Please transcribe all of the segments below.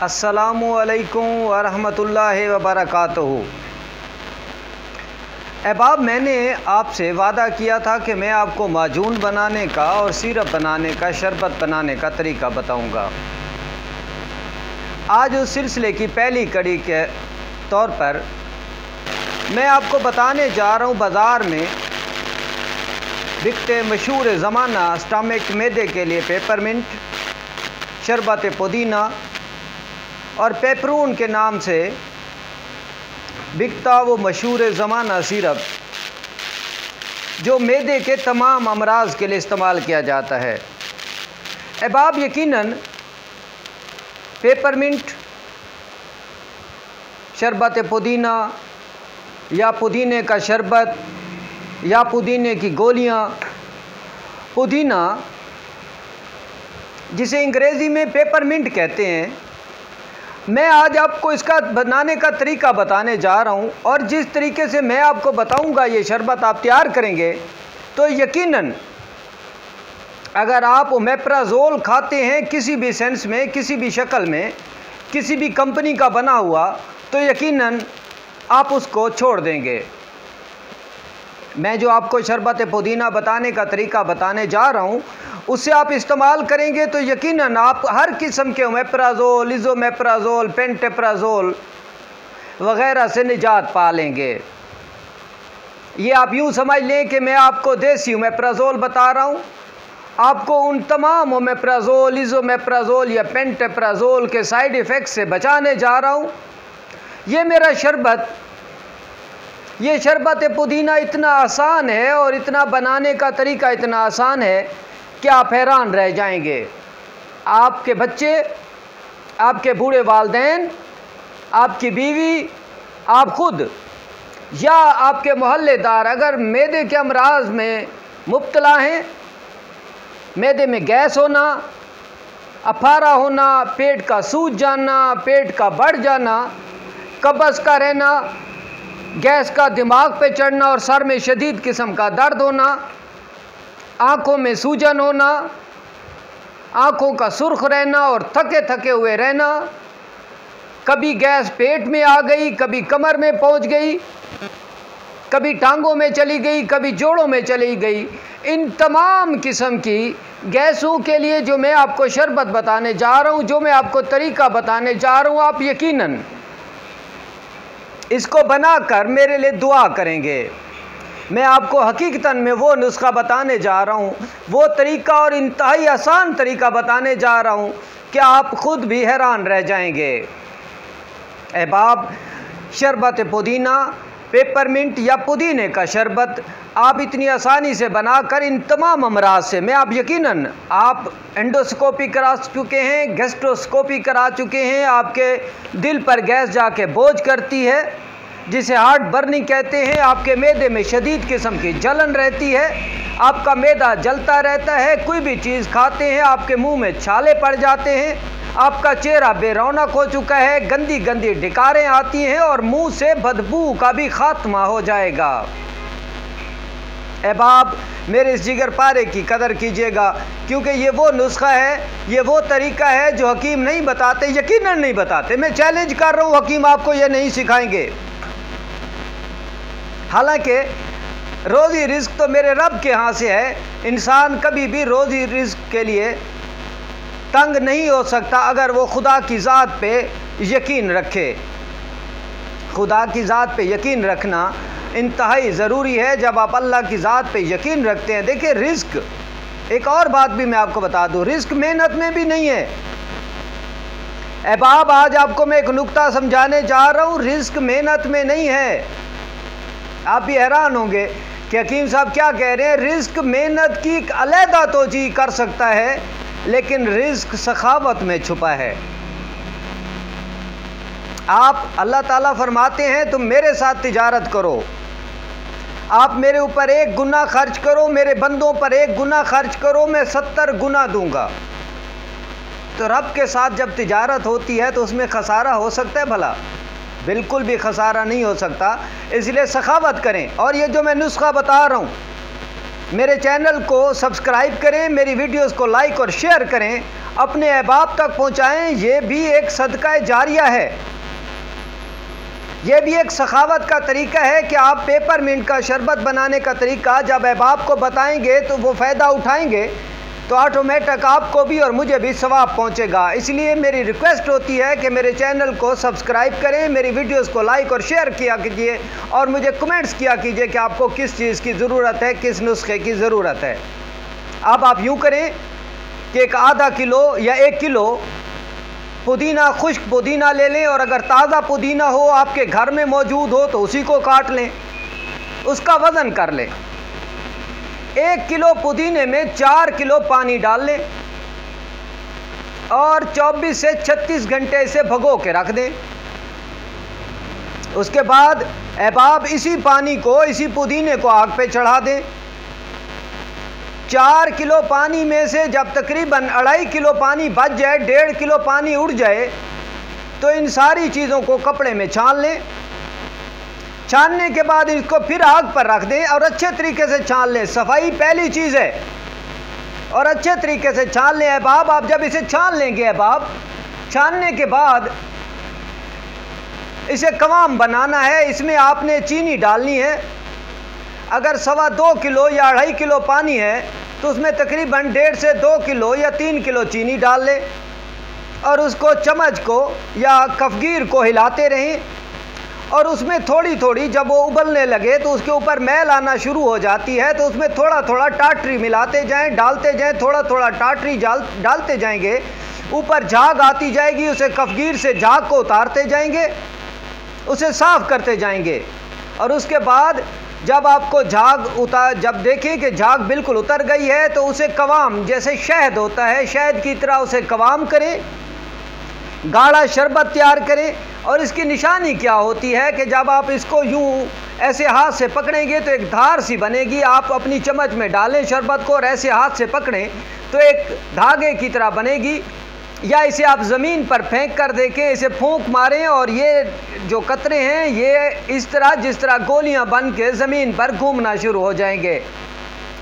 अस्सलामु अलैकुम वरहमतुल्लाहि वबरकातुहू। अहबाब, मैंने आपसे वादा किया था कि मैं आपको माजून बनाने का और सिरप बनाने का, शरबत बनाने का तरीका बताऊंगा। आज उस सिलसिले की पहली कड़ी के तौर पर मैं आपको बताने जा रहा हूँ बाज़ार में बिकते मशहूर ज़माना स्टमक मैदे के लिए पेपरमिंट, शरबत पुदीना और पेपरून के नाम से बिकता वो मशहूर ज़माना सिरप जो मैदे के तमाम अमराज के लिए इस्तेमाल किया जाता है। अहबाब, यकीनन पेपरमिंट, शरबत पुदीना या पुदीने का शरबत या पुदीने की गोलियां, पुदीना जिसे अंग्रेज़ी में पेपरमिंट कहते हैं, मैं आज आपको इसका बनाने का तरीका बताने जा रहा हूं। और जिस तरीके से मैं आपको बताऊंगा ये शरबत आप तैयार करेंगे तो यकीनन अगर आप ओमेप्राज़ोल खाते हैं किसी भी सेंस में, किसी भी शक्ल में, किसी भी कंपनी का बना हुआ, तो यकीनन आप उसको छोड़ देंगे। मैं जो आपको शरबत पुदीना बताने का तरीका बताने जा रहा हूँ उससे आप इस्तेमाल करेंगे तो यकीनन आप हर किस्म के ओमेप्राज़ोल, इज़ोमेप्राज़ोल, पेंटेप्राज़ोल वग़ैरह से निजात पा लेंगे। ये आप यूँ समझ लें कि मैं आपको देसी ओमेप्राज़ोल बता रहा हूँ। आपको उन तमाम ओमेप्राज़ोल, इज़ोमेप्राज़ोल या पेंटेप्राज़ोल के साइड इफ़ेक्ट से बचाने जा रहा हूँ। ये मेरा शरबत, ये शरबत पुदीना इतना आसान है और इतना बनाने का तरीका इतना आसान है कि आप हैरान रह जाएंगे। आपके बच्चे, आपके बूढ़े वालिदैन, आपकी बीवी, आप खुद या आपके मोहल्लेदार अगर मैदे के अमराज में मुब्तला हैं, मैदे में गैस होना, अफारा होना, पेट का सूज जाना, पेट का बढ़ जाना, कब्ज़ का रहना, गैस का दिमाग पे चढ़ना और सर में शदीद किस्म का दर्द होना, आँखों में सूजन होना, आँखों का सुर्ख रहना और थके थके हुए रहना, कभी गैस पेट में आ गई, कभी कमर में पहुंच गई, कभी टांगों में चली गई, कभी जोड़ों में चली गई, इन तमाम किस्म की गैसों के लिए जो मैं आपको शरबत बताने जा रहा हूँ, जो मैं आपको तरीका बताने जा रहा हूँ, आप यकीनन इसको बनाकर मेरे लिए दुआ करेंगे। मैं आपको हकीकतन में वो नुस्खा बताने जा रहा हूँ, वो तरीका और इंतहाई आसान तरीका बताने जा रहा हूँ कि आप ख़ुद भी हैरान रह जाएंगे। अहबाब, शरबत पुदीना, पेपरमिंट या पुदीने का शरबत आप इतनी आसानी से बनाकर इन तमाम अमराज से, मैं आप यकीनन आप एंडोस्कोपी करा चुके हैं, गैस्ट्रोस्कोपी करा चुके हैं, आपके दिल पर गैस जाके बोझ करती है जिसे हार्ट बर्निंग कहते हैं, आपके मैदे में शदीद किस्म की जलन रहती है, आपका मैदा जलता रहता है, कोई भी चीज़ खाते हैं आपके मुंह में छाले पड़ जाते हैं, आपका चेहरा बेरौनक हो चुका है, गंदी गंदी डकारें आती हैं और मुंह से बदबू का भी खात्मा हो जाएगा। अहबाब, मेरे इस जिगर पारे की कदर कीजिएगा क्योंकि ये वो नुस्खा है, ये वो तरीका है जो हकीम नहीं बताते, यकीनन नहीं बताते। मैं चैलेंज कर रहा हूँ, हकीम आपको ये नहीं सिखाएंगे। हालांकि रोज़ी रिज़्क तो मेरे रब के यहाँ से है, इंसान कभी भी रोज़ी रिज़्क के लिए तंग नहीं हो सकता अगर वो खुदा की ज़ात पे यकीन रखे। खुदा की ज़ात पे यकीन रखना इंतहाई ज़रूरी है। जब आप अल्लाह की ज़ात पे यकीन रखते हैं, देखिए रिज़्क, एक और बात भी मैं आपको बता दूं, रिज़्क मेहनत में भी नहीं है। अहबाब, आज आपको मैं एक नुक्ता समझाने जा रहा हूँ, रिज़्क मेहनत में नहीं है। आप भी हैरान होंगे कि हकीम साहब क्या कह रहे हैं। रिज़्क मेहनत की एक अलहदा तोजी कर सकता है, लेकिन रिज़्क सखावत में छुपा है। आप, अल्लाह ताला फरमाते हैं तुम मेरे साथ तिजारत करो, आप मेरे ऊपर 1 गुना खर्च करो, मेरे बंदों पर 1 गुना खर्च करो, मैं 70 गुना दूंगा। तो रब के साथ जब तिजारत होती है तो उसमें खसारा हो सकता है भला? बिल्कुल भी खसारा नहीं हो सकता। इसलिए सखावत करें। और ये जो मैं नुस्खा बता रहा हूँ, मेरे चैनल को सब्सक्राइब करें, मेरी वीडियोस को लाइक और शेयर करें। अपने अहबाब तक पहुँचाएँ, ये भी एक सदका जारिया है। ये भी एक सखावत का तरीका है कि आप पेपरमिंट का शरबत बनाने का तरीका जब अहबाब को बताएंगे तो वो फ़ायदा उठाएंगे, तो ऑटोमेटिक आपको भी और मुझे भी सवाब पहुंचेगा। इसलिए मेरी रिक्वेस्ट होती है कि मेरे चैनल को सब्सक्राइब करें, मेरी वीडियोस को लाइक और शेयर किया कीजिए और मुझे कमेंट्स किया कीजिए कि आपको किस चीज़ की ज़रूरत है, किस नुस्खे की ज़रूरत है। अब आप यूँ करें कि एक आधा किलो या 1 किलो पुदीना, खुश्क पुदीना ले लें, और अगर ताज़ा पुदीना हो आपके घर में मौजूद हो तो उसी को काट लें, उसका वज़न कर लें। 1 किलो पुदीने में 4 किलो पानी डाल लें और 24 से 36 घंटे इसे भगो के रख दें। उसके बाद अहबाब इसी पानी को, इसी पुदीने को आग पे चढ़ा दें। 4 किलो पानी में से जब तकरीबन 2.5 किलो पानी बच जाए, 1.5 किलो पानी उड़ जाए, तो इन सारी चीज़ों को कपड़े में छान लें। छानने के बाद इसको फिर आग पर रख दें और अच्छे तरीके से छान लें। सफाई पहली चीज़ है और अच्छे तरीके से छान लें। अहबाब आप जब इसे छान लेंगे, अहबाब छानने के बाद इसे कवाम बनाना है। इसमें आपने चीनी डालनी है। अगर 2.25 किलो या 2.5 किलो पानी है तो उसमें तकरीबन 1.5 से 2 किलो या 3 किलो चीनी डाल लें और उसको चम्मच को या कफगीर को हिलाते रहें। और उसमें थोड़ी थोड़ी जब वो उबलने लगे तो उसके ऊपर मैल आना शुरू हो जाती है, तो उसमें थोड़ा थोड़ा टाटरी मिलाते जाएं, डालते जाएं, थोड़ा थोड़ा टाटरी डालते जाएंगे। ऊपर झाग आती जाएगी, उसे कफगीर से झाग को उतारते जाएंगे, उसे साफ़ करते जाएंगे। और उसके बाद जब आपको जब देखें कि झाग बिल्कुल उतर गई है तो उसे कवाम, जैसे शहद होता है, शहद की तरह उसे कवाम करें, गाढ़ा शरबत तैयार करें। और इसकी निशानी क्या होती है कि जब आप इसको यूँ ऐसे हाथ से पकड़ेंगे तो एक धार सी बनेगी। आप अपनी चम्मच में डालें शरबत को और ऐसे हाथ से पकड़ें तो एक धागे की तरह बनेगी। या इसे आप ज़मीन पर फेंक कर देखें, इसे फूंक मारें और ये जो कतरे हैं ये इस तरह, जिस तरह गोलियां बन के ज़मीन पर घूमना शुरू हो जाएंगे।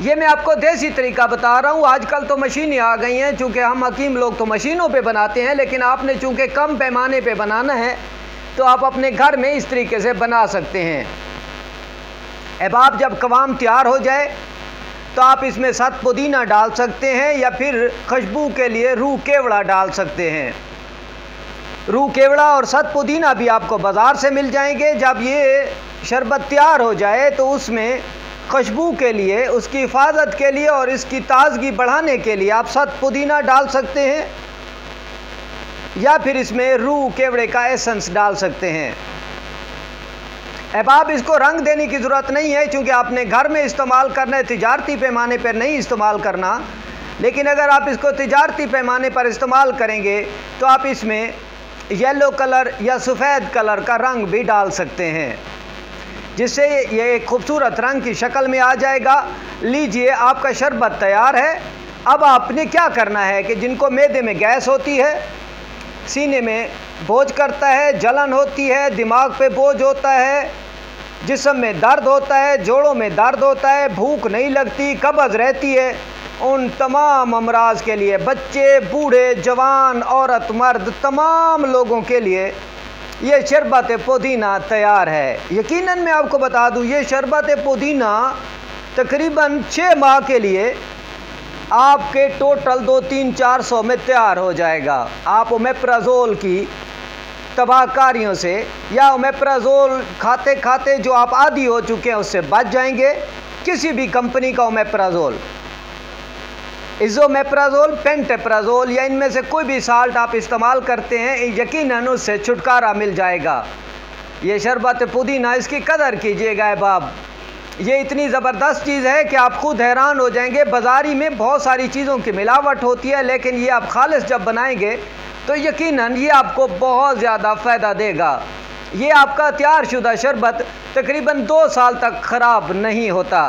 ये मैं आपको देसी तरीका बता रहा हूँ। आजकल तो मशीनें आ गई हैं, चूँकि हम हकीम लोग तो मशीनों पे बनाते हैं, लेकिन आपने चूँकि कम पैमाने पे बनाना है तो आप अपने घर में इस तरीके से बना सकते हैं। अहबाब जब कवाम तैयार हो जाए तो आप इसमें सत पुदीना डाल सकते हैं या फिर खुशबू के लिए रूह केवड़ा डाल सकते हैं। रूह केवड़ा और सत पुदीना भी आपको बाज़ार से मिल जाएंगे। जब ये शरबत तैयार हो जाए तो उसमें खुशबू के लिए, उसकी हिफाजत के लिए और इसकी ताज़गी बढ़ाने के लिए आप सत पुदीना डाल सकते हैं या फिर इसमें रूह केवड़े का एसेंस डाल सकते हैं। अहबाब इसको रंग देने की ज़रूरत नहीं है, क्योंकि आपने घर में इस्तेमाल करना है, तिजारती पैमाने पर नहीं इस्तेमाल करना। लेकिन अगर आप इसको तिजारती पैमाने पर इस्तेमाल करेंगे तो आप इसमें येलो कलर या सफ़ेद कलर का रंग भी डाल सकते हैं, जिससे ये एक खूबसूरत रंग की शक्ल में आ जाएगा। लीजिए, आपका शरबत तैयार है। अब आपने क्या करना है कि जिनको मैदे में गैस होती है, सीने में बोझ करता है, जलन होती है, दिमाग पे बोझ होता है, जिस्म में दर्द होता है, जोड़ों में दर्द होता है, भूख नहीं लगती, कब्ज़ रहती है, उन तमाम अमराज के लिए, बच्चे, बूढ़े, जवान, औरत, मर्द, तमाम लोगों के लिए ये शरबत पुदीना तैयार है। यकीनन मैं आपको बता दूं, ये शरबत पुदीना तकरीबन 6 माह के लिए आपके टोटल 200-300-400 में तैयार हो जाएगा। आप ओमेप्राज़ोल की तबाहकारियों से या ओमेप्राज़ोल खाते खाते जो आप आदी हो चुके हैं उससे बच जाएंगे। किसी भी कंपनी का ओमेप्राज़ोल, इज़ोमेप्राज़ोल, पेंटेप्राज़ोल या इनमें से कोई भी साल्ट आप इस्तेमाल करते हैं, यकीनन उससे छुटकारा मिल जाएगा। ये शरबत पुदीना, इसकी कदर कीजिएगा अहबाब। ये इतनी ज़बरदस्त चीज़ है कि आप खुद हैरान हो जाएंगे। बाज़ारी में बहुत सारी चीज़ों की मिलावट होती है, लेकिन ये आप खालिस जब बनाएंगे तो यकीनन ये आपको बहुत ज़्यादा फ़ायदा देगा। ये आपका तैयार शुदा शरबत तकरीबन 2 साल तक ख़राब नहीं होता।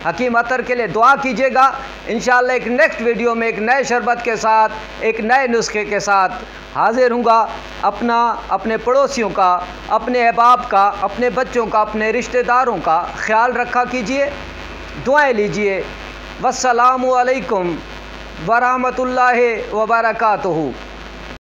हकीम अतर के लिए दुआ कीजिएगा। इंशाअल्लाह एक नेक्स्ट वीडियो में एक नए शरबत के साथ, एक नए नुस्खे के साथ हाजिर हूँगा। अपने पड़ोसियों का, अपने अहबाब का, अपने बच्चों का, अपने रिश्तेदारों का ख्याल रखा कीजिए, दुआएं लीजिए। वस्सलामु अलैकुम व रहमतुल्लाहि व बरकातुहू।